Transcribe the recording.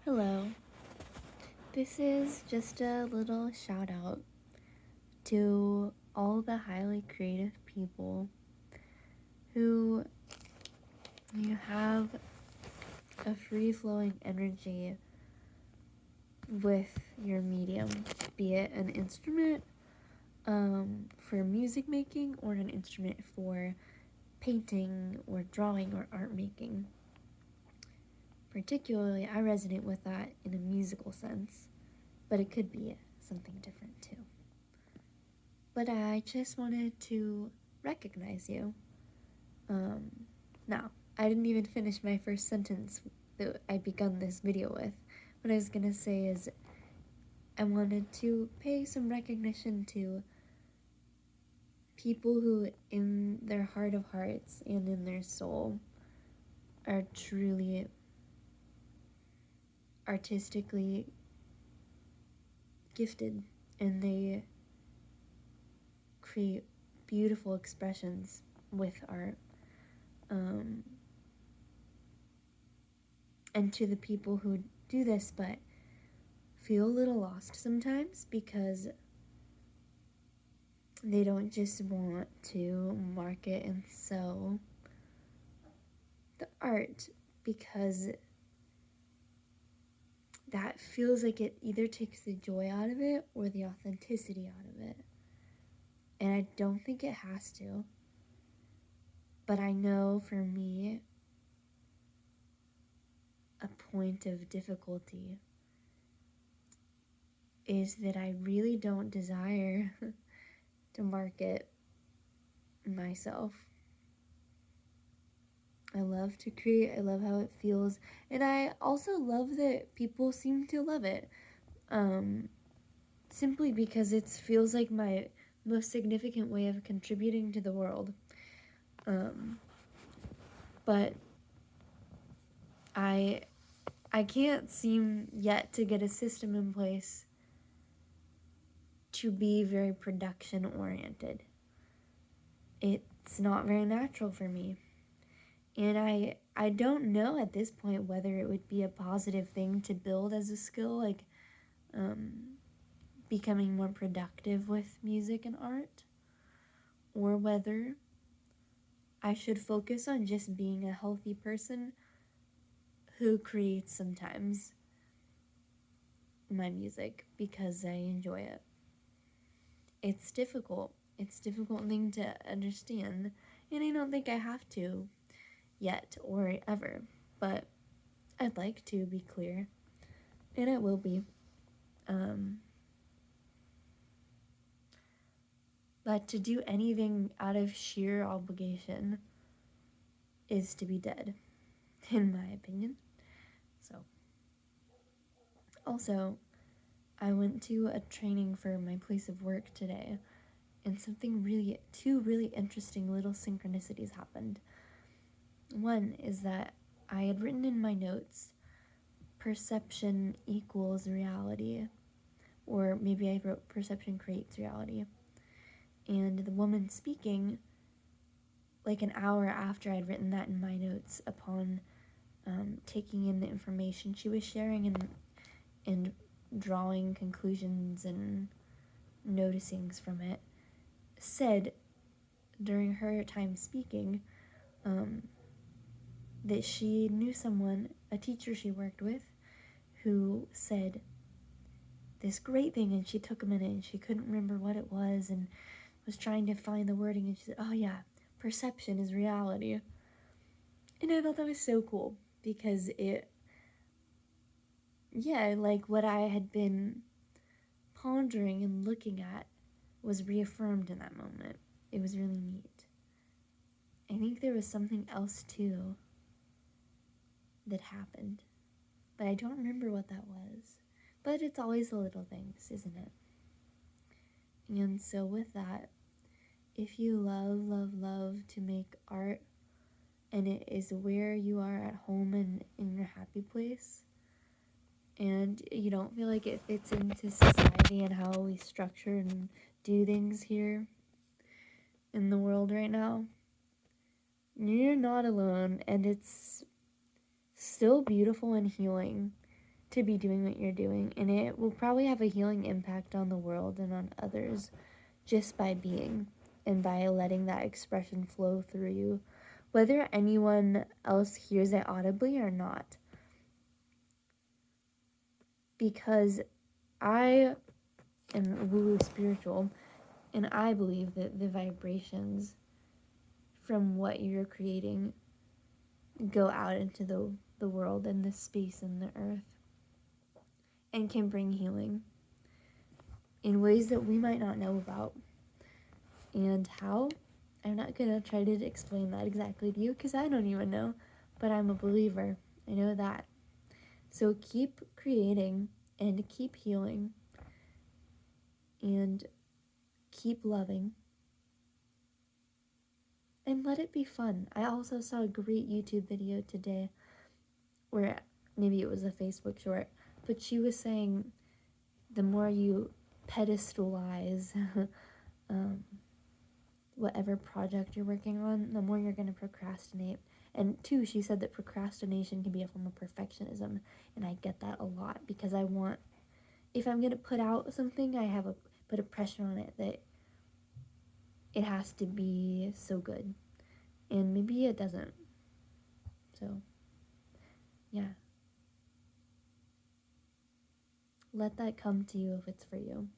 Hello. This is just a little shout out to all the highly creative people who you have a free flowing energy with your medium, be it an instrument for music making or an instrument for painting or drawing or art making. Particularly, I resonate with that in a musical sense, but it could be something different too. But I just wanted to recognize you. Now, I didn't even finish my first sentence that I begun this video with. What I was gonna say is I wanted to pay some recognition to people who, in their heart of hearts and in their soul, are truly artistically gifted and they create beautiful expressions with art. And to the people who do this but feel a little lost sometimes because they don't just want to market and sell the art because that feels like it either takes the joy out of it or the authenticity out of it. And I don't think it has to. But I know for me, a point of difficulty is that I really don't desire to market myself. I love to create, I love how it feels, and I also love that people seem to love it. Simply because it feels like my most significant way of contributing to the world. But I can't seem yet to get a system in place to be very production oriented. It's not very natural for me. And I don't know at this point whether it would be a positive thing to build as a skill, like becoming more productive with music and art, or whether I should focus on just being a healthy person who creates sometimes my music because I enjoy it. It's difficult. It's a difficult thing to understand, and I don't think I have to yet or ever, but I'd like to be clear, and it will be. But to do anything out of sheer obligation is to be dead, in my opinion. So, also, I went to a training for my place of work today, and two really interesting little synchronicities happened. One is that I had written in my notes, perception equals reality, or maybe I wrote perception creates reality. And the woman speaking, like an hour after I'd written that in my notes, upon taking in the information she was sharing and drawing conclusions and noticings from it, said during her time speaking that she knew someone, a teacher she worked with, who said this great thing, and she took a minute and she couldn't remember what it was and was trying to find the wording, and she said, oh yeah, perception is reality. And I thought that was so cool because like what I had been pondering and looking at was reaffirmed in that moment. It was really neat. I think there was something else too that happened, but I don't remember what that was. But it's always the little things, isn't it? And so with that, if you love to make art and it is where you are at home and in your happy place, and you don't feel like it fits into society and how we structure and do things here in the world right now, you're not alone, and it's still beautiful and healing to be doing what you're doing, and it will probably have a healing impact on the world and on others just by being and by letting that expression flow through you, whether anyone else hears it audibly or not. Because I am woo spiritual, and I believe that the vibrations from what you're creating go out into the world and the space and the earth and can bring healing in ways that we might not know about. And how? I'm not going to try to explain that exactly to you because I don't even know, but I'm a believer. I know that. So keep creating and keep healing and keep loving and let it be fun. I also saw a great YouTube video today where maybe it was a Facebook short, but she was saying the more you pedestalize whatever project you're working on, the more you're going to procrastinate. And two, she said that procrastination can be a form of perfectionism, and I get that a lot because I want, if I'm going to put out something, I have a put a pressure on it that it has to be so good, and maybe it doesn't. So yeah, let that come to you if it's for you.